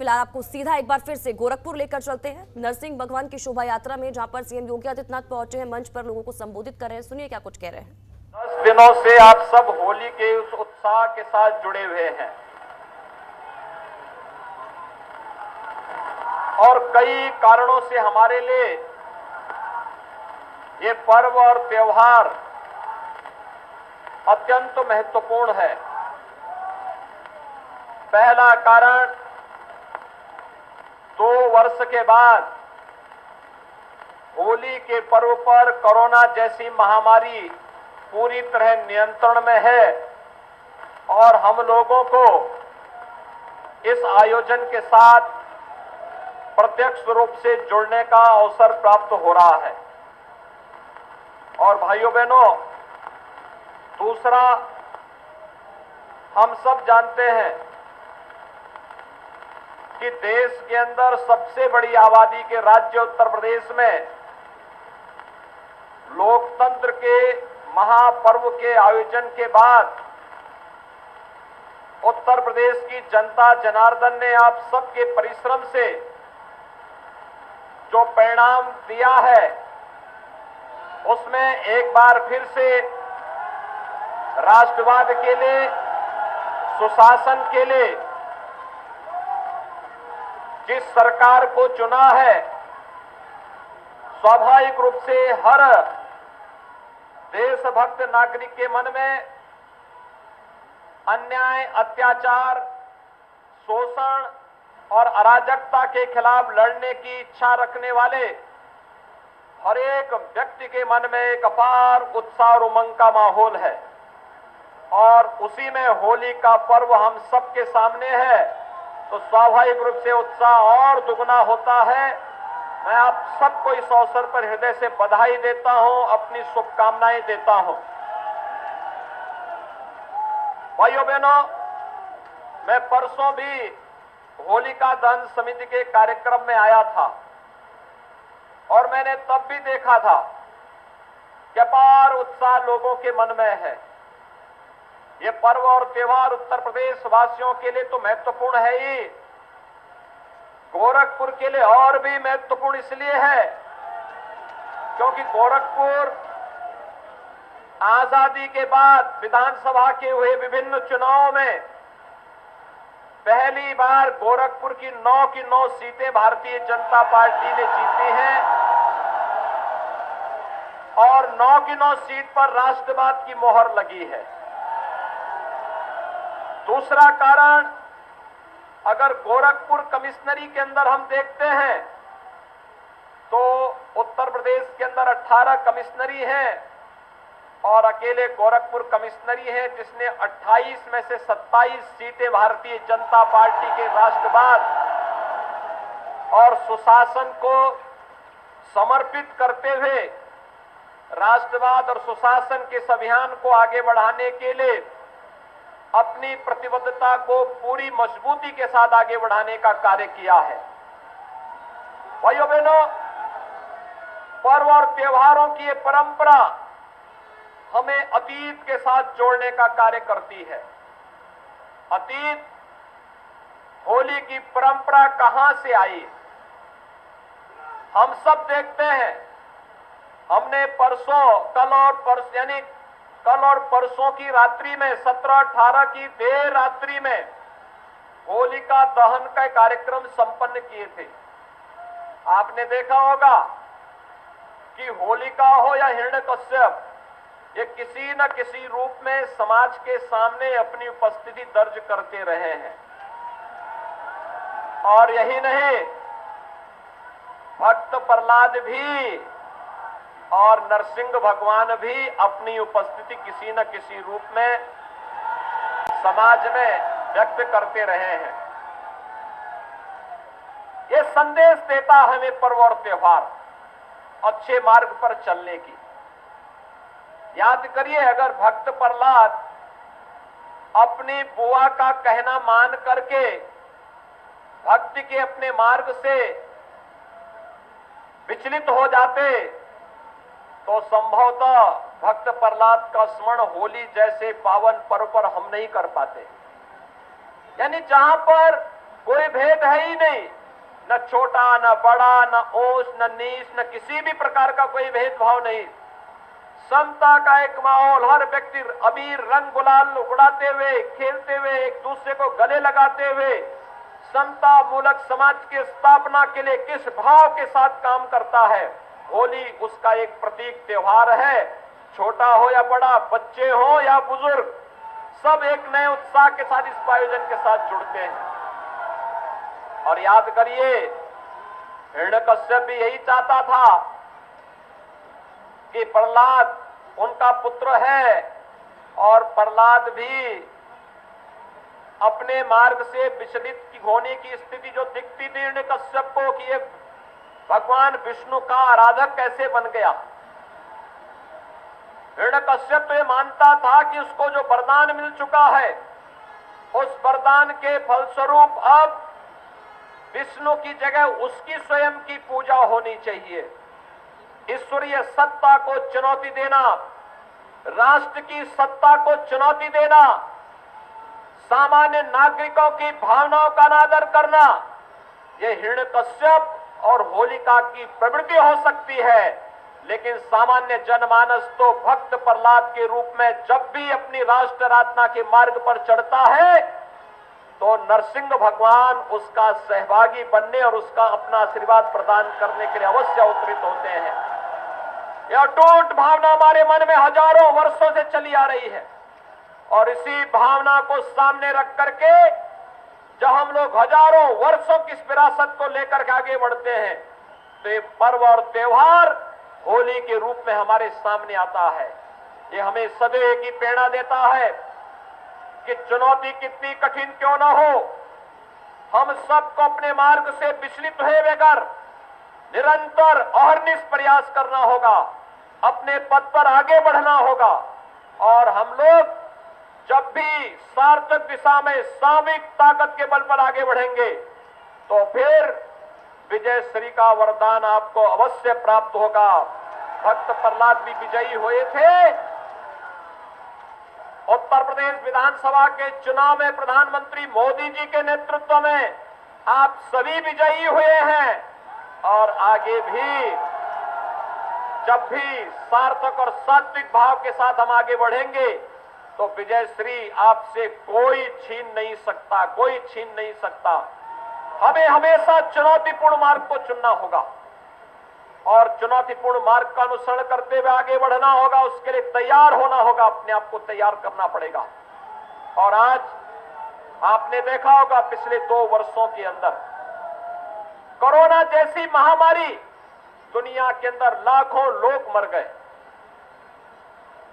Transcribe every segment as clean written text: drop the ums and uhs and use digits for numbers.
फिलहाल आपको सीधा एक बार फिर से गोरखपुर लेकर चलते हैं, नरसिंह भगवान की शोभा यात्रा में, जहां पर सीएम योगी आदित्यनाथ पहुंचे हैं, मंच पर लोगों को संबोधित कर रहे हैं। सुनिए क्या कुछ कह रहे हैं। 10 दिनों से आप सब होली के उस उत्साह के साथ जुड़े हुए हैं और कई कारणों से हमारे लिए ये पर्व और त्योहार अत्यंत महत्वपूर्ण है। पहला कारण, 2 वर्ष के बाद होली के पर्व पर कोरोना जैसी महामारी पूरी तरह नियंत्रण में है और हम लोगों को इस आयोजन के साथ प्रत्यक्ष रूप से जुड़ने का अवसर प्राप्त हो रहा है। और भाइयों बहनों, दूसरा, हम सब जानते हैं कि देश के अंदर सबसे बड़ी आबादी के राज्य उत्तर प्रदेश में लोकतंत्र के महापर्व के आयोजन के बाद उत्तर प्रदेश की जनता जनार्दन ने आप सबके परिश्रम से जो परिणाम दिया है, उसमें एक बार फिर से राष्ट्रवाद के लिए, सुशासन के लिए जिस सरकार को चुना है, स्वाभाविक रूप से हर देशभक्त नागरिक के मन में अन्याय, अत्याचार, शोषण और अराजकता के खिलाफ लड़ने की इच्छा रखने वाले हर एक व्यक्ति के मन में एक अपार उत्साह और उमंग का माहौल है। और उसी में होली का पर्व हम सबके सामने है, तो स्वाभाविक रूप से उत्साह और दुगना होता है। मैं आप सबको इस अवसर पर हृदय से बधाई देता हूं, अपनी शुभकामनाएं देता हूं। भाइयों बहनों, मैं परसों भी होलिका दहन समिति के कार्यक्रम में आया था और मैंने तब भी देखा था कि अपार उत्साह लोगों के मन में है। ये पर्व और त्योहार उत्तर प्रदेश वासियों के लिए तो महत्वपूर्ण है ही, गोरखपुर के लिए और भी महत्वपूर्ण इसलिए है क्योंकि गोरखपुर आजादी के बाद विधानसभा के हुए विभिन्न चुनावों में पहली बार गोरखपुर की 9 की 9 सीटें भारतीय जनता पार्टी ने जीती हैं और 9 की 9 सीट पर राष्ट्रवाद की मोहर लगी है। दूसरा कारण, अगर गोरखपुर कमिश्नरी के अंदर हम देखते हैं तो उत्तर प्रदेश के अंदर 18 कमिश्नरी हैं और अकेले गोरखपुर कमिश्नरी है जिसने 28 में से 27 सीटें भारतीय जनता पार्टी के राष्ट्रवाद और सुशासन को समर्पित करते हुए राष्ट्रवाद और सुशासन के इस अभियान को आगे बढ़ाने के लिए अपनी प्रतिबद्धता को पूरी मजबूती के साथ आगे बढ़ाने का कार्य किया है। भाइयों बहनों, पर्व और त्योहारों की ये परंपरा हमें अतीत के साथ जोड़ने का कार्य करती है। अतीत, होली की परंपरा कहां से आई, हम सब देखते हैं। हमने कल और परसों की रात्रि में 17-18 की देर रात्रि में होलिका दहन का कार्यक्रम संपन्न किए थे। आपने देखा होगा कि होलिका हो या हिरण्यकश्यप, ये किसी न किसी रूप में समाज के सामने अपनी उपस्थिति दर्ज करते रहे हैं। और यही नहीं, भक्त प्रहलाद भी और नरसिंह भगवान भी अपनी उपस्थिति किसी न किसी रूप में समाज में व्यक्त करते रहे हैं। ये संदेश देता हमें पर्व और त्योहार अच्छे मार्ग पर चलने की। याद करिए, अगर भक्त प्रहलाद अपनी बुआ का कहना मान करके भक्ति के अपने मार्ग से विचलित हो जाते तो संभवतः भक्त प्रहलाद का स्मरण होली जैसे पावन पर्व पर हम नहीं कर पाते। यानी जहां पर कोई भेद है ही नहीं, न छोटा न बड़ा, न ऊंच न नीच, न किसी भी प्रकार का कोई भेदभाव नहीं। समता का एक माहौल, हर व्यक्ति अबीर रंग गुलाल उड़ाते हुए, खेलते हुए, एक दूसरे को गले लगाते हुए समता मूलक समाज की स्थापना के लिए किस भाव के साथ काम करता है। होली उसका एक प्रतीक त्योहार है। छोटा हो या बड़ा, बच्चे हो या बुजुर्ग, सब एक नए उत्साह के साथ इस आयोजन के साथ जुड़ते हैं। और याद करिए, हिरण्यकश्यप भी यही चाहता था कि प्रहलाद उनका पुत्र है, और प्रहलाद भी अपने मार्ग से विचलित होने की स्थिति जो दिखती थी हिरण्यकश्यप को कि ये भगवान विष्णु का आराधक कैसे बन गया। हिरण्यकश्यप तो ये मानता था कि उसको जो वरदान मिल चुका है, उस वरदान के फलस्वरूप अब विष्णु की जगह उसकी स्वयं की पूजा होनी चाहिए। ईश्वरीय सत्ता को चुनौती देना, राष्ट्र की सत्ता को चुनौती देना, सामान्य नागरिकों की भावनाओं का अनादर करना, यह हिरण्यकश्यप और होलिका की प्रवृत्ति हो सकती है। लेकिन सामान्य जनमानस तो भक्त प्रहलाद के रूप में जब भी अपनी राष्ट्र आराधना के मार्ग पर चढ़ता है, तो नरसिंह भगवान उसका सहभागी बनने और उसका अपना आशीर्वाद प्रदान करने के लिए अवश्य अवतरित होते हैं। यह अटूट भावना हमारे मन में हजारों वर्षों से चली आ रही है, और इसी भावना को सामने रख करके जब हम लोग हजारों वर्षों की इस विरासत को लेकर के आगे बढ़ते हैं, तो ये पर्व और त्योहार होली के रूप में हमारे सामने आता है। ये हमें सदैव की प्रेरणा देता है कि चुनौती कितनी कठिन क्यों न हो, हम सबको अपने मार्ग से विचलित हुए बगैर निरंतर अहर्निश प्रयास करना होगा, अपने पद पर आगे बढ़ना होगा। और हम लोग जब भी सार्थक दिशा में सामूहिक ताकत के बल पर आगे बढ़ेंगे, तो फिर विजय श्री का वरदान आपको अवश्य प्राप्त होगा। भक्त प्रहलाद भी विजयी हुए थे। उत्तर प्रदेश विधानसभा के चुनाव में प्रधानमंत्री मोदी जी के नेतृत्व में आप सभी विजयी हुए हैं, और आगे भी जब भी सार्थक और सात्विक भाव के साथ हम आगे बढ़ेंगे, तो विजय श्री आपसे कोई छीन नहीं सकता, कोई छीन नहीं सकता। हमें हमेशा चुनौतीपूर्ण मार्ग को चुनना होगा, और चुनौतीपूर्ण मार्ग का अनुसरण करते हुए आगे बढ़ना होगा। उसके लिए तैयार होना होगा, अपने आप को तैयार करना पड़ेगा। और आज आपने देखा होगा, पिछले 2 वर्षों के अंदर कोरोना जैसी महामारी, दुनिया के अंदर लाखों लोग मर गए।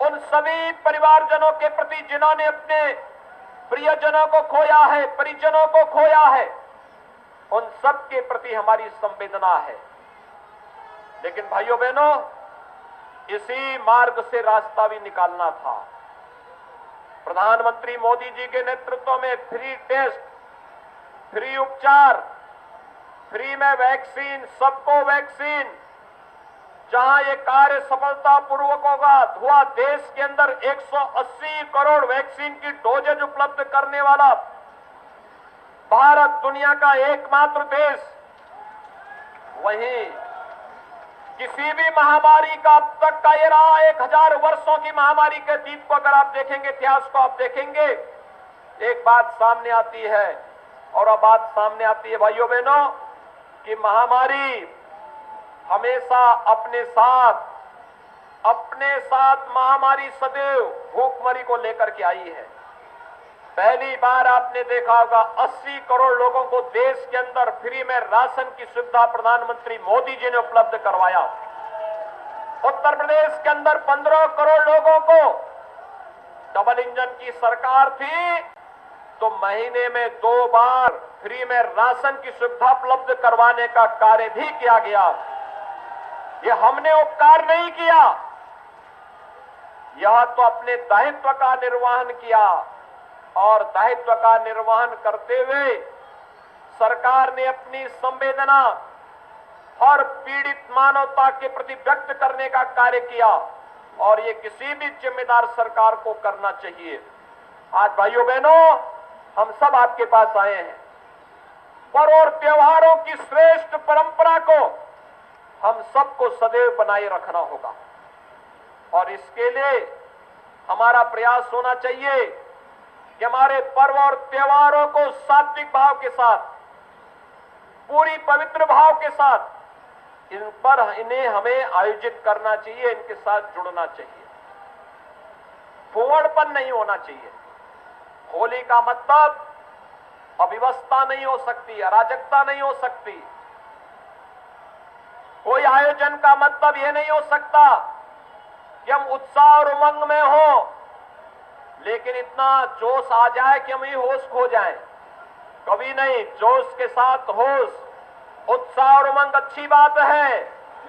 उन सभी परिवारजनों के प्रति जिन्होंने अपने प्रियजनों को खोया है, परिजनों को खोया है, उन सब के प्रति हमारी संवेदना है। लेकिन भाइयों बहनों, इसी मार्ग से रास्ता भी निकालना था। प्रधानमंत्री मोदी जी के नेतृत्व में फ्री टेस्ट, फ्री उपचार, फ्री में वैक्सीन, सबको वैक्सीन, जहां ये कार्य सफलतापूर्वक हुआ, देश के अंदर 180 करोड़ वैक्सीन की डोजेज उपलब्ध करने वाला भारत दुनिया का एकमात्र देश। वहीं किसी भी महामारी का अब तक का ये रहा 1000 वर्षों की महामारी के अतीत को अगर आप देखेंगे, इतिहास को आप देखेंगे, एक बात सामने आती है। और अब बात सामने आती है भाइयों बहनों कि महामारी हमेशा अपने साथ महामारी सदैव भूखमरी को लेकर के आई है। पहली बार आपने देखा होगा 80 करोड़ लोगों को देश के अंदर फ्री में राशन की सुविधा प्रधानमंत्री मोदी जी ने उपलब्ध करवाया। उत्तर प्रदेश के अंदर 15 करोड़ लोगों को, डबल इंजन की सरकार थी तो महीने में 2 बार फ्री में राशन की सुविधा उपलब्ध करवाने का कार्य भी किया गया। यह हमने उपकार नहीं किया, यह तो अपने दायित्व का निर्वहन किया। और दायित्व का निर्वहन करते हुए सरकार ने अपनी संवेदना हर पीड़ित मानवता के प्रति व्यक्त करने का कार्य किया, और ये किसी भी जिम्मेदार सरकार को करना चाहिए। आज भाइयों बहनों, हम सब आपके पास आए हैं पर्व और त्योहारों की श्रेष्ठ परंपरा को हम सबको सदैव बनाए रखना होगा और इसके लिए हमारा प्रयास होना चाहिए कि हमारे पर्व और त्योहारों को सात्विक भाव के साथ, पूरी पवित्र भाव के साथ इन्हें हमें आयोजित करना चाहिए, इनके साथ जुड़ना चाहिए। फुहड़पन नहीं होना चाहिए। होली का मतलब अव्यवस्था नहीं हो सकती, अराजकता नहीं हो सकती। कोई आयोजन का मतलब यह नहीं हो सकता कि हम उत्साह और उमंग में हो, लेकिन इतना जोश आ जाए कि हम ही होश खो जाएं। कभी नहीं, जोश के साथ होश, उत्साह और उमंग अच्छी बात है,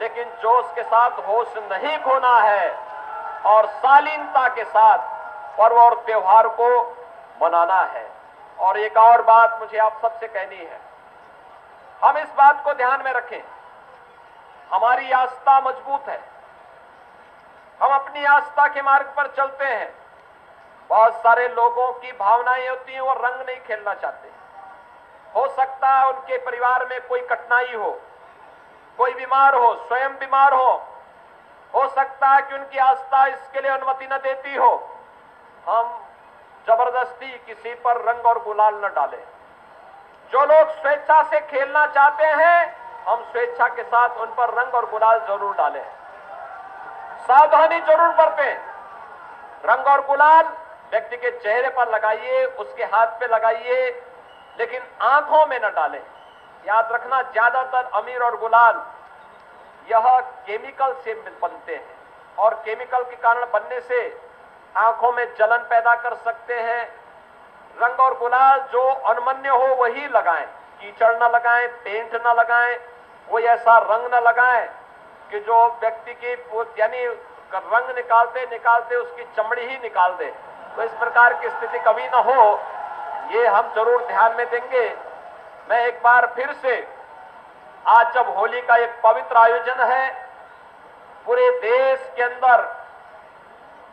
लेकिन जोश के साथ होश नहीं खोना है और शालीनता के साथ पर्व और त्योहार को मनाना है। और एक और बात मुझे आप सबसे कहनी है, हम इस बात को ध्यान में रखें, हमारी आस्था मजबूत है, हम अपनी आस्था के मार्ग पर चलते हैं। बहुत सारे लोगों की भावनाएं होती हैं, वो रंग नहीं खेलना चाहते। हो सकता है उनके परिवार में कोई कठिनाई हो, कोई बीमार हो, स्वयं बीमार हो सकता है कि उनकी आस्था इसके लिए अनुमति न देती हो। हम जबरदस्ती किसी पर रंग और गुलाल न डालें। जो लोग स्वेच्छा से खेलना चाहते हैं, हम स्वेच्छा के साथ उन पर रंग और गुलाल जरूर डालें। सावधानी जरूर बरतें। रंग और गुलाल व्यक्ति के चेहरे पर लगाइए, उसके हाथ पे लगाइए, लेकिन आंखों में न डालें। याद रखना, ज्यादातर अमीर और गुलाल यह केमिकल से बनते हैं और केमिकल के कारण बनने से आंखों में जलन पैदा कर सकते हैं। रंग और गुलाल जो अनमन्य हो वही लगाएं, कीचड़ न लगाएं, पेंट न लगाएं, कोई ऐसा रंग न लगाएं कि जो व्यक्ति की यानी रंग निकालते निकालते उसकी चमड़ी ही निकाल दे। तो इस प्रकार की स्थिति कभी न हो, ये हम जरूर ध्यान में देंगे। मैं एक बार फिर से, आज जब होली का एक पवित्र आयोजन है, पूरे देश के अंदर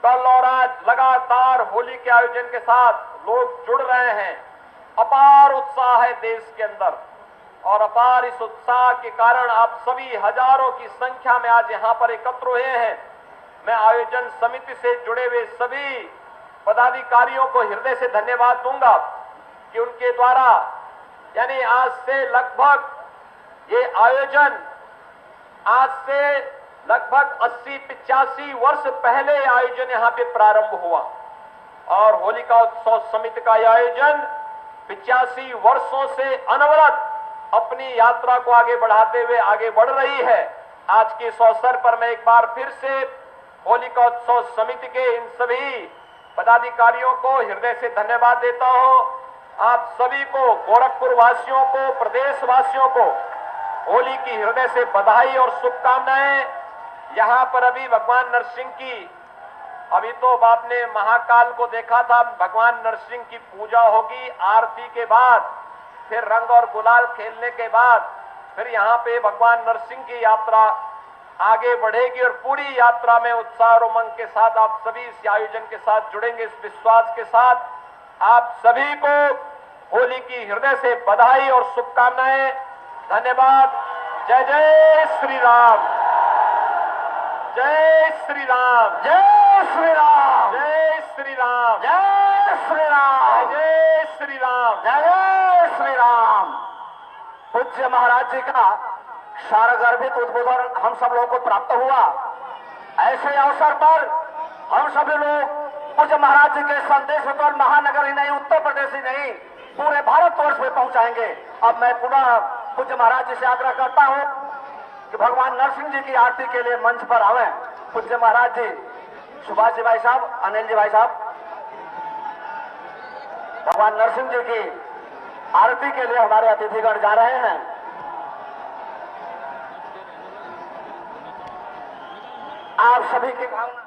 कल और आज लगातार होली के आयोजन के साथ लोग जुड़ रहे हैं। अपार उत्साह है देश के अंदर और अपार इस उत्साह के कारण आप सभी हजारों की संख्या में आज यहां पर एकत्र हुए हैं। मैं आयोजन समिति से जुड़े हुए सभी पदाधिकारियों को हृदय से धन्यवाद दूंगा कि उनके द्वारा यानी आज से लगभग ये आयोजन आज से लगभग 80-85 वर्ष पहले आयोजन यहां पे प्रारंभ हुआ और होलिका उत्सव समिति का यह आयोजन 85 वर्षों से अनवरत अपनी यात्रा को आगे बढ़ाते हुए आगे बढ़ रही है। आज के इस अवसर पर मैं एक बार फिर से होलिका उत्सव समिति के इन सभी पदाधिकारियों को हृदय से धन्यवाद देता हूं। आप सभी को, गोरखपुर वासियों को, प्रदेश वासियों को होली की हृदय से बधाई और शुभकामनाएं। यहां पर अभी भगवान नरसिंह की, अभी तो आपने महाकाल को देखा था, भगवान नरसिंह की पूजा होगी आरती के बाद, फिर रंग और गुलाल खेलने के बाद फिर यहाँ पे भगवान नरसिंह की यात्रा आगे बढ़ेगी और पूरी यात्रा में उत्साह और उमंग के साथ आप सभी इस आयोजन के साथ जुड़ेंगे। इस विश्वास के साथ आप सभी को होली की हृदय से बधाई और शुभकामनाएं। धन्यवाद। जय जय श्री राम, जय श्री राम, जय श्री राम, जय श्री राम, जय श्री राम, जय श्री राम, जय श्री राम। पूज्य महाराज जी का सारगर्भित उद्बोधन हम सब लोगों को प्राप्त हुआ। ऐसे अवसर पर हम सभी लोग पूज्य महाराज जी के संदेश को महानगर ही नहीं, उत्तर प्रदेश ही नहीं, पूरे भारतवर्ष में पहुंचाएंगे। अब मैं पुनः पूज्य महाराज जी से आग्रह करता हूं कि भगवान नरसिंह जी की आरती के लिए मंच पर आवे। पूज्य महाराज जी, सुभाष जी भाई साहब, अनिल जी भाई साहब, भगवान नरसिंह जी की आरती के लिए हमारे अतिथिगण जा रहे हैं। आप सभी की भावना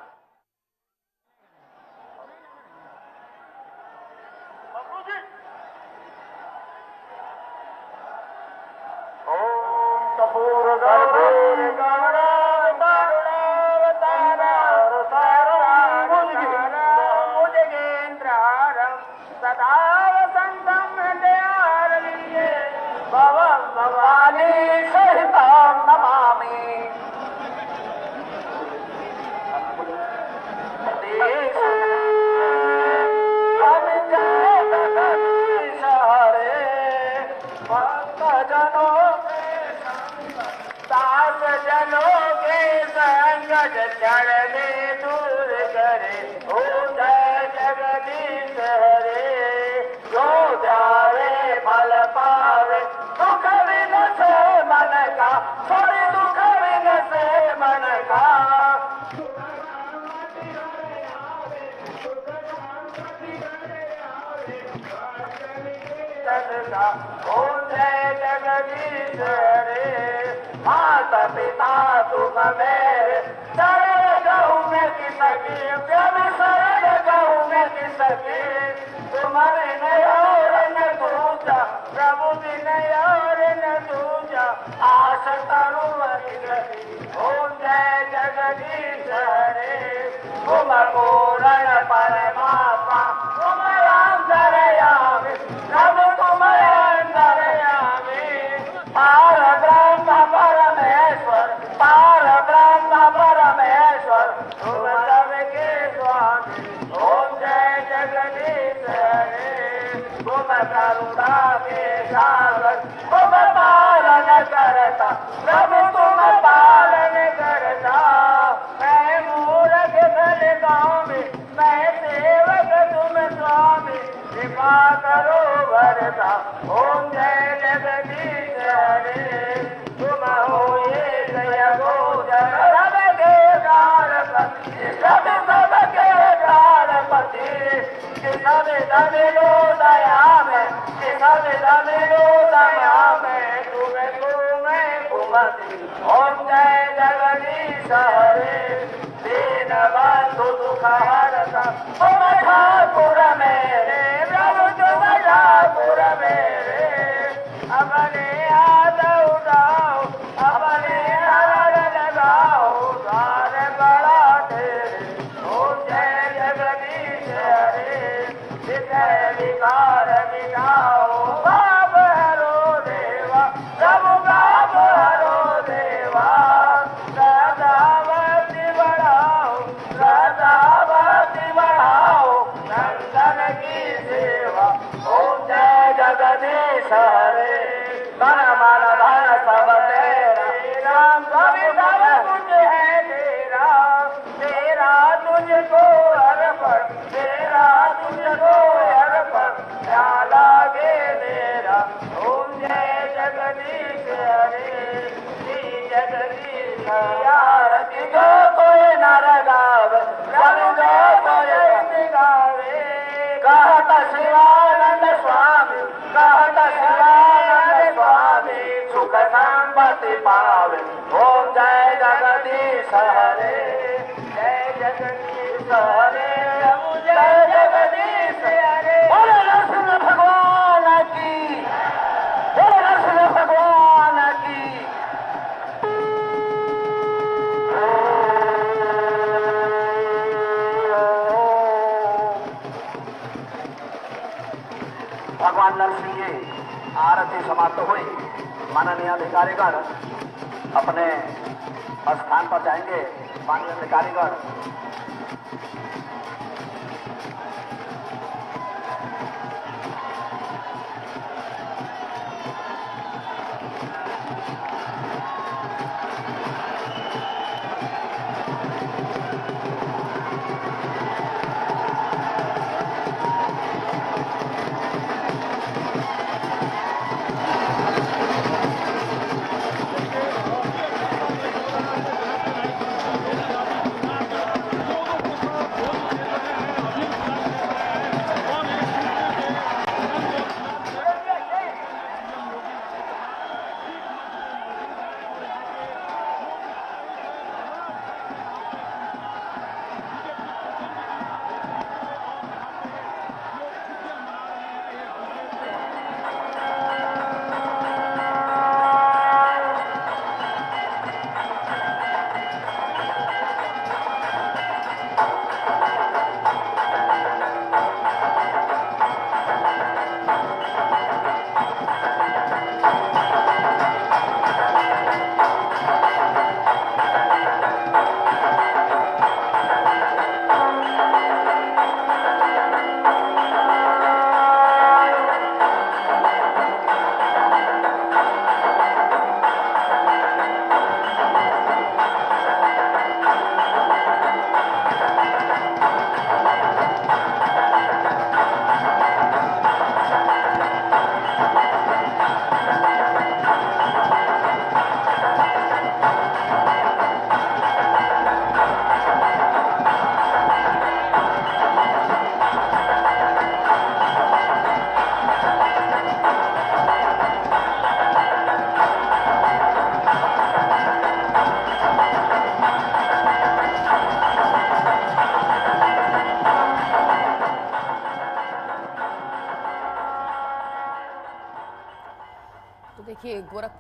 पानी सहितां नमामि हम जय जगदीश हरे भक्त जनों दास जनों के संग चढ़ने दूर करे ओ जय जगदीश हरे जो जावे फल पावे दुख विन से मन का थोड़ी दुख विन से मन का ओ जय जगदीश हरे माता पिता तुम मेरे शरण गहूँ में किसकी प्रभु शरण गहूँ में किसकी तुम्हारे न और न दूजा प्रभु बिन और न दूजा आश तरुवरी ओ जय जगदीश हरे तुम पूर्ण परमात्मा तुम अंतर्यामी प्रभु तुम अंतर्यामी पार ब्रह्म परमेश्वर पार ब्रह्म परमेश्वर तुम सबके स्वामी ओम जय जगदीश हरे तुम करुणा के सागर तुम पालन करता प्रभु तुम पालन करता मैं मूर्ख घर गाँव में मैं सेवक तुम स्वामी कृपा करो वरदा ओम जय जगदीश हरे तुम हो ये दया गोचर सबके प्राणपति सबके प्राणपति सब दमिलो दया में सब दमिलो दया में तुम्हें घुमती ओम जय जगदीश हरे दीन बंधु दुख हरता तुम ठाकुर मेरे प्रभु तुम ठाकुर मेरे अपने हाथ उठाओ अपने हाथ लगाओ द्वार बड़ा तेरे ओम जय जगदीश हरे विषय विकार मिटाओ पाप हरो देवा प्रभु पाप हरो देवा सदावती बढ़ाओ सदावती बढ़ाओ नंदन की सेवा ओम जय जगदीश हरे मन मन धन सब तेरा स्वामी सब कुछ है तेरा तेरा तुझको अर्पण तेरा तुझको अर्पण क्या लागे मेरा ओम जय जगदीश हरे श्री जगदीश आरती जो कोई नर गावे जब जो कोई गावे कहत शिवानंद स्वामी कहत शिवानंद स्वामी सुख संपत्ति पावे ओम जय जगदीश हरे जय जगदीश हरे जय जगदीश हरे बोले नरसिंह भगवान की बोले नरसिंह भगवान की भगवान नरसिंह की आरती समाप्त हुई माननीय अधिकारीगण अपने स्थान पर जाएंगे माननीय अधिकारीगण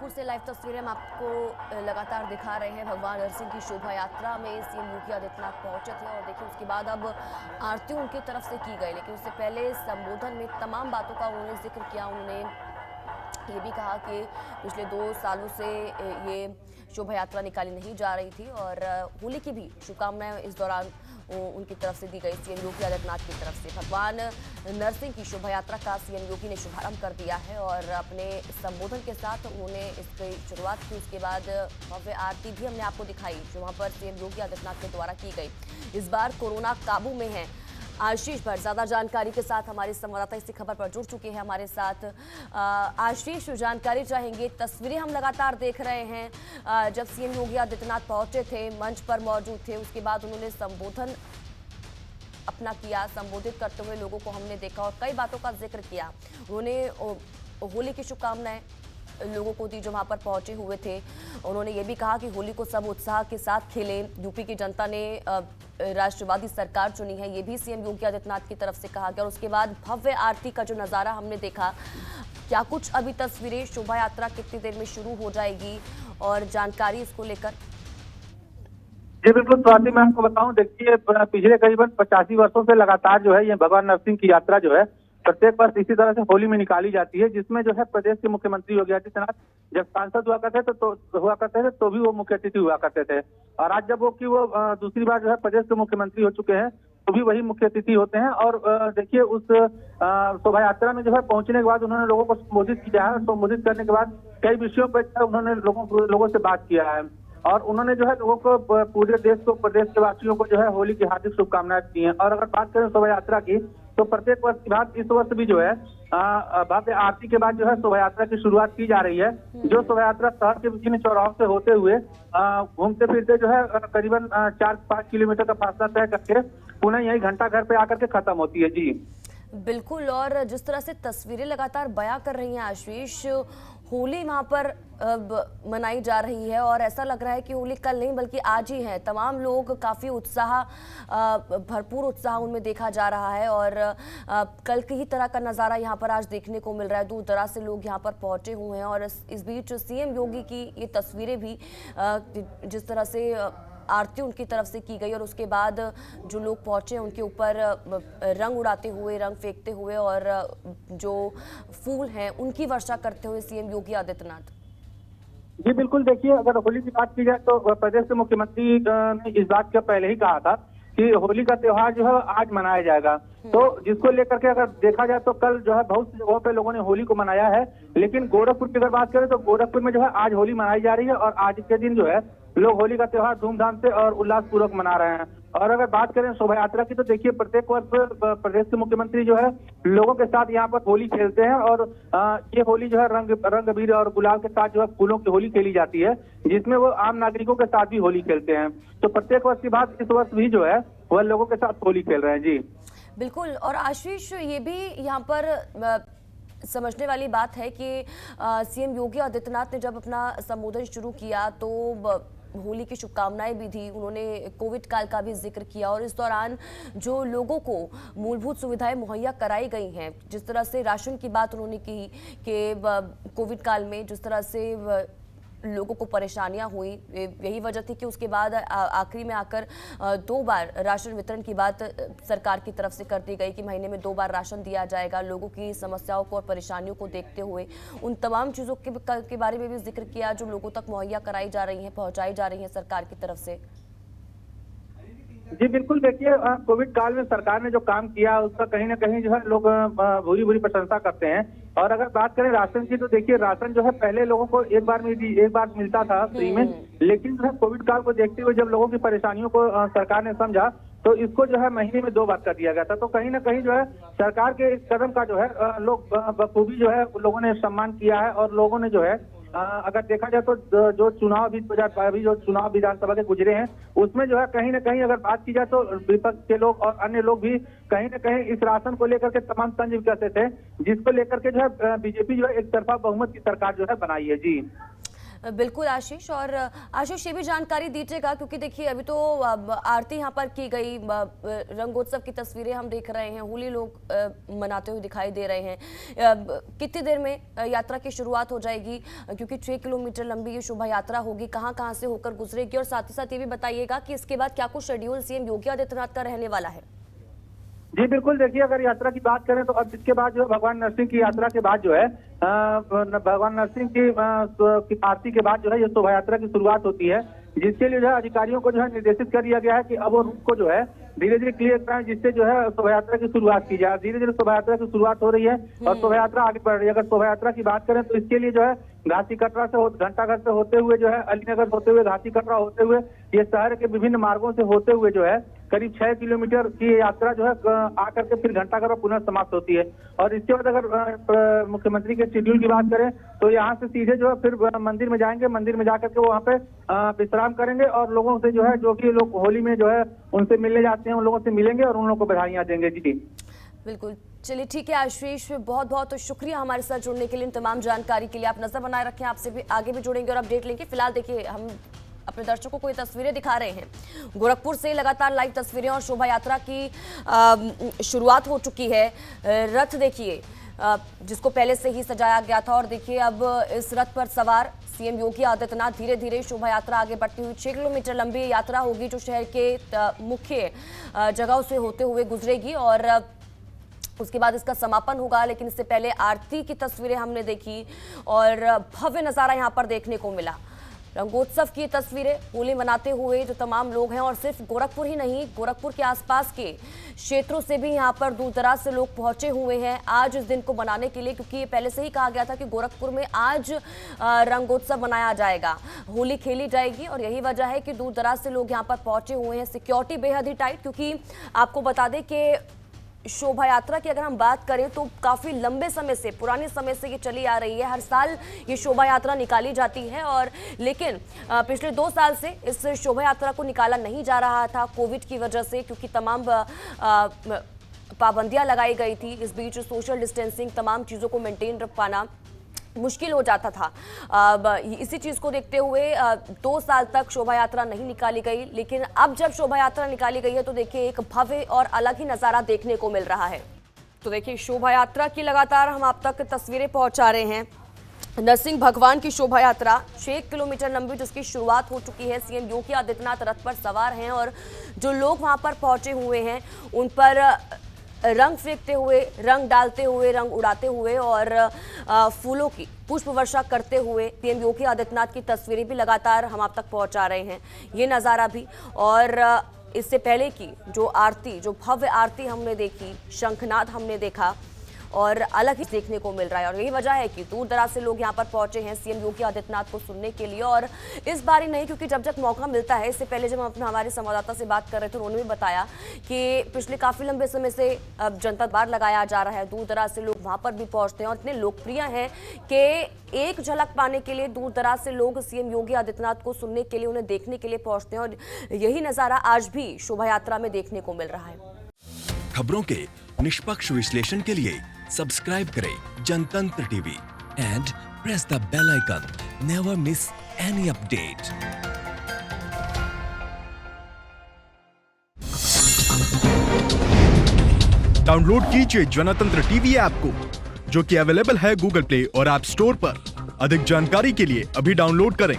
गोरखपुर से लाइव तस्वीरें हम आपको लगातार दिखा रहे हैं। भगवान नरसिंह की शोभा यात्रा में सीएम योगी आदित्यनाथ पहुंचे थे और देखिए उसके बाद अब आरती उनकी तरफ से की गई, लेकिन उससे पहले संबोधन में तमाम बातों का उन्होंने जिक्र किया। उन्होंने ये भी कहा कि पिछले 2 सालों से ये शोभा यात्रा निकाली नहीं जा रही थी और होली की भी शुभकामनाएं इस दौरान उनकी तरफ से दी गई सीएम योगी आदित्यनाथ की तरफ से। भगवान नरसिंह की शोभा यात्रा का सीएम योगी ने शुभारंभ कर दिया है और अपने संबोधन के साथ उन्होंने इसकी शुरुआत की। उसके बाद भव्य आरती भी हमने आपको दिखाई जो वहां पर सीएम योगी आदित्यनाथ के द्वारा की गई। इस बार कोरोना काबू में है। आशीष पर ज्यादा जानकारी के साथ हमारे संवाददाता इसी खबर पर जुड़ चुके हैं हमारे साथ। आशीष, जानकारी चाहेंगे। तस्वीरें हम लगातार देख रहे हैं जब सीएम योगी आदित्यनाथ पहुंचे थे, मंच पर मौजूद थे, उसके बाद उन्होंने संबोधन अपना किया। संबोधित करते हुए लोगों को हमने देखा और कई बातों का जिक्र किया। उन्होंने होली की शुभकामनाएं लोगों को दी जो वहां पर पहुंचे हुए थे। उन्होंने ये भी कहा कि होली को सब उत्साह के साथ खेलें। यूपी की जनता ने राष्ट्रवादी सरकार चुनी है, ये भी सीएम योगी आदित्यनाथ की तरफ से कहा गया। और उसके बाद भव्य आरती का जो नज़ारा हमने देखा, क्या कुछ अभी तस्वीरें, शोभा यात्रा कितनी देर में शुरू हो जाएगी और जानकारी इसको लेकर? जी बिल्कुल स्वाति, मैं आपको बताऊं, देखिए पिछले करीबन 85 वर्षों से लगातार जो है ये भगवान नरसिंह की यात्रा जो है प्रत्येक वर्ष इसी तरह से होली में निकाली जाती है, जिसमें जो है प्रदेश के मुख्यमंत्री योगी आदित्यनाथ जब सांसद हुआ करते थे तो भी वो मुख्य अतिथि हुआ करते थे। और आज जब वो दूसरी बार जो है प्रदेश के मुख्यमंत्री हो चुके हैं तो भी वही मुख्य अतिथि होते हैं। और देखिए उस शोभा यात्रा में जो है पहुंचने के बाद उन्होंने लोगों को संबोधित किया है। संबोधित करने के बाद कई विषयों पर उन्होंने लोगों से बात किया है और उन्होंने जो है लोगों को, पूरे देश को, प्रदेश के वासियों को जो है होली की हार्दिक शुभकामनाएं दी हैं। और अगर बात करें शोभा यात्रा की तो प्रत्येक वर्ष की बात इस वर्ष भी जो है भव्य आरती के बाद जो है शोभा यात्रा की शुरुआत की जा रही है। जो शोभा यात्रा शहर के विभिन्न चौराहों से होते हुए घूमते फिरते जो है करीबन 4-5 किलोमीटर का फासला तय करके पुनः यही घंटा घर पे आकर के खत्म होती है। जी बिल्कुल, और जिस तरह से तस्वीरें लगातार बयां कर रही हैं आशीष, होली वहां पर मनाई जा रही है और ऐसा लग रहा है कि होली कल नहीं बल्कि आज ही है। तमाम लोग काफ़ी भरपूर उत्साह उनमें देखा जा रहा है और कल की ही तरह का नज़ारा यहाँ पर आज देखने को मिल रहा है। दूर दराज से लोग यहाँ पर पहुँचे हुए हैं और इस बीच सीएम योगी की ये तस्वीरें भी जिस तरह से आरती उनकी तरफ से की गई और उसके बाद जो लोग पहुंचे उनके ऊपर रंग उड़ाते हुए, रंग फेंकते हुए और जो फूल हैं उनकी वर्षा करते हुए सीएम योगी आदित्यनाथ। जी बिल्कुल, देखिए अगर होली की बात की जाए तो प्रदेश के मुख्यमंत्री ने इस बात का पहले ही कहा था कि होली का त्योहार जो है आज मनाया जाएगा। तो जिसको लेकर के अगर देखा जाए तो कल जो है बहुत सी जगहों पे लोगों ने होली को मनाया है, लेकिन गोरखपुर की अगर बात करें तो गोरखपुर में जो है आज होली मनाई जा रही है और आज के दिन जो है लोग होली का त्योहार धूमधाम से और उल्लासपूर्वक मना रहे हैं। और अगर बात करें शोभा यात्रा की तो देखिए प्रत्येक वर्ष प्रदेश के मुख्यमंत्री जो है लोगों के साथ यहाँ पर होली खेलते हैं और ये होली जो है रंग अबीर और गुलाल के साथ जो है फूलों की होली खेली जाती है, जिसमें वो आम नागरिकों के साथ भी होली खेलते हैं। तो प्रत्येक वर्ष की बात इस वर्ष भी जो है वह लोगों के साथ होली खेल रहे हैं। जी बिल्कुल, और आशीष ये भी यहाँ पर समझने वाली बात है कि सीएम योगी आदित्यनाथ ने जब अपना संबोधन शुरू किया तो होली की शुभकामनाएं भी दी। उन्होंने कोविड काल का भी जिक्र किया और इस दौरान जो लोगों को मूलभूत सुविधाएं मुहैया कराई गई हैं, जिस तरह से राशन की बात उन्होंने की कि कोविड काल में जिस तरह से लोगों को परेशानियां हुई, यही वजह थी कि उसके बाद आखिरी में आकर 2 बार राशन वितरण की बात सरकार की तरफ से कर दी गई कि महीने में 2 बार राशन दिया जाएगा। लोगों की समस्याओं को और परेशानियों को देखते हुए उन तमाम चीज़ों के बारे में भी जिक्र किया जो लोगों तक मुहैया कराई जा रही हैं, पहुंचाई जा रही हैं सरकार की तरफ से। जी बिल्कुल, देखिए कोविड काल में सरकार ने जो काम किया उसका कहीं ना कहीं जो है लोग भूरी भूरी प्रशंसा करते हैं। और अगर बात करें राशन की तो देखिए राशन जो है पहले लोगों को एक बार मिलता था फ्री में, लेकिन जो है कोविड काल को देखते हुए जब लोगों की परेशानियों को सरकार ने समझा तो इसको जो है महीने में 2 बार कर दिया गया था। तो कहीं ना कहीं जो है सरकार के इस कदम का जो है लोग बखूबी जो है लोगों ने सम्मान किया है। और लोगों ने जो है अगर देखा जाए तो जो चुनाव अभी 2022 जो चुनाव विधानसभा के गुजरे हैं उसमें जो है कहीं ना कहीं अगर बात की जाए तो विपक्ष के लोग और अन्य लोग भी कहीं ना कहीं इस राशन को लेकर के तमाम तंज करते थे, जिसको लेकर के जो है बीजेपी जो है एक तरफा बहुमत की सरकार जो है बनाई है। जी बिल्कुल आशीष। और आशीष ये भी जानकारी दीजिएगा, क्योंकि देखिए अभी तो आरती यहाँ पर की गई, रंगोत्सव की तस्वीरें हम देख रहे हैं, होली लोग मनाते हुए दिखाई दे रहे हैं। कितनी देर में यात्रा की शुरुआत हो जाएगी, क्योंकि 6 किलोमीटर लंबी ये शोभा यात्रा होगी, कहाँ कहाँ से होकर गुजरेगी, और साथ ही साथ ये भी बताइएगा कि इसके बाद क्या कुछ शेड्यूल सीएम योगी आदित्यनाथ का रहने वाला है। जी बिल्कुल, देखिए अगर यात्रा की बात करें तो अब इसके बाद जो है भगवान नरसिंह की यात्रा के बाद जो है भगवान नरसिंह की आरती के बाद जो है ये शोभा यात्रा की शुरुआत होती है, जिसके लिए जो है अधिकारियों को जो है निर्देशित कर दिया गया है कि अब वो रूट को जो है धीरे धीरे क्लियर कराएं, जिससे जो है शोभा यात्रा की शुरुआत की जाए। धीरे धीरे शोभा यात्रा की शुरुआत हो रही है और शोभा यात्रा आगे बढ़ रही है। अगर शोभा यात्रा की बात करें तो इसके लिए जो है घासी कटरा से घंटाघर से होते हुए जो है अलीनगर होते हुए घासी कटरा होते हुए ये शहर के विभिन्न मार्गों से होते हुए जो है करीब 6 किलोमीटर की यात्रा जो है आकर के फिर घंटाघर और पुनः समाप्त होती है। और इसके बाद अगर मुख्यमंत्री के शेड्यूल की बात करें तो यहाँ से सीधे जो है फिर मंदिर में जाएंगे, मंदिर में जाकर के वहाँ पे विश्राम करेंगे और लोगों से जो है जो कि लोग होली में जो है उनसे मिलने जाते हैं उन लोगों से मिलेंगे और उन लोगों को बधाइयाँ देंगे। जी बिल्कुल, चलिए ठीक है आशीष, बहुत बहुत शुक्रिया हमारे साथ जुड़ने के लिए, इन तमाम जानकारी के लिए। आप नजर बनाए रखें, आपसे भी आगे भी जुड़ेंगे और अपडेट लेंगे। फिलहाल देखिए हम अपने दर्शकों को ये तस्वीरें दिखा रहे हैं, गोरखपुर से लगातार लाइव तस्वीरें, और शोभा यात्रा की शुरुआत हो चुकी है। रथ देखिए जिसको पहले से ही सजाया गया था, और देखिए अब इस रथ पर सवार सीएम योगी आदित्यनाथ धीरे धीरे शोभा यात्रा आगे बढ़ती हुई 6 किलोमीटर लंबी यात्रा होगी, जो शहर के मुख्य जगहों से होते हुए गुजरेगी और उसके बाद इसका समापन होगा। लेकिन इससे पहले आरती की तस्वीरें हमने देखी और भव्य नज़ारा यहाँ पर देखने को मिला। रंगोत्सव की तस्वीरें, होली मनाते हुए जो तमाम लोग हैं, और सिर्फ गोरखपुर ही नहीं, गोरखपुर के आसपास के क्षेत्रों से भी यहाँ पर दूर दराज से लोग पहुंचे हुए हैं आज इस दिन को मनाने के लिए, क्योंकि ये पहले से ही कहा गया था कि गोरखपुर में आज रंगोत्सव मनाया जाएगा, होली खेली जाएगी। और यही वजह है कि दूर दराज से लोग यहाँ पर पहुंचे हुए हैं। सिक्योरिटी बेहद ही टाइट, क्योंकि आपको बता दें कि शोभा यात्रा की अगर हम बात करें तो काफ़ी लंबे समय से, पुराने समय से ये चली आ रही है। हर साल ये शोभा यात्रा निकाली जाती है, और लेकिन पिछले 2 साल से इस शोभा यात्रा को निकाला नहीं जा रहा था कोविड की वजह से, क्योंकि तमाम पाबंदियां लगाई गई थी। इस बीच सोशल डिस्टेंसिंग, तमाम चीज़ों को मेंटेन रख पाना मुश्किल हो जाता था। इसी चीज़ को देखते हुए 2 साल तक शोभा यात्रा नहीं निकाली गई। लेकिन अब जब शोभा यात्रा निकाली गई है तो देखिए एक भव्य और अलग ही नज़ारा देखने को मिल रहा है। तो देखिए शोभा यात्रा की लगातार हम आप तक तस्वीरें पहुंचा रहे हैं। नरसिंह भगवान की शोभा यात्रा 6 किलोमीटर लंबी, जिसकी शुरुआत हो चुकी है। सीएम योगी आदित्यनाथ रथ पर सवार हैं और जो लोग वहां पर पहुंचे हुए हैं उन पर रंग फेंकते हुए, रंग डालते हुए, रंग उड़ाते हुए और फूलों की पुष्प वर्षा करते हुए सीएम योगी आदित्यनाथ की तस्वीरें भी लगातार हम आप तक पहुंचा रहे हैं। ये नज़ारा भी, और इससे पहले की जो आरती, जो भव्य आरती हमने देखी, शंखनाद हमने देखा, और अलग ही देखने को मिल रहा है। और यही वजह है कि दूर दराज से लोग यहाँ पर पहुंचे हैं सीएम योगी आदित्यनाथ को सुनने के लिए। और इस बार ही नहीं, क्योंकि जब जब मौका मिलता है, इससे पहले जब हम अपने हमारे संवाददाता से बात कर रहे थे, उन्होंने भी बताया कि पिछले काफ़ी लंबे समय से जनता दरबार लगाया जा रहा है, दूर दराज से लोग वहाँ पर भी पहुँचते हैं और इतने लोकप्रिय हैं कि एक झलक पाने के लिए दूर दराज से लोग सीएम योगी आदित्यनाथ को सुनने के लिए, उन्हें देखने के लिए पहुँचते हैं। और यही नज़ारा आज भी शोभा यात्रा में देखने को मिल रहा है। खबरों के निष्पक्ष विश्लेषण के लिए सब्सक्राइब करें Jantantra TV and press the bell icon. Never miss any update. Download कीजिए जनतंत्र टीवी ऐप को, जो कि अवेलेबल है गूगल प्ले और ऐप स्टोर पर। अधिक जानकारी के लिए अभी डाउनलोड करें।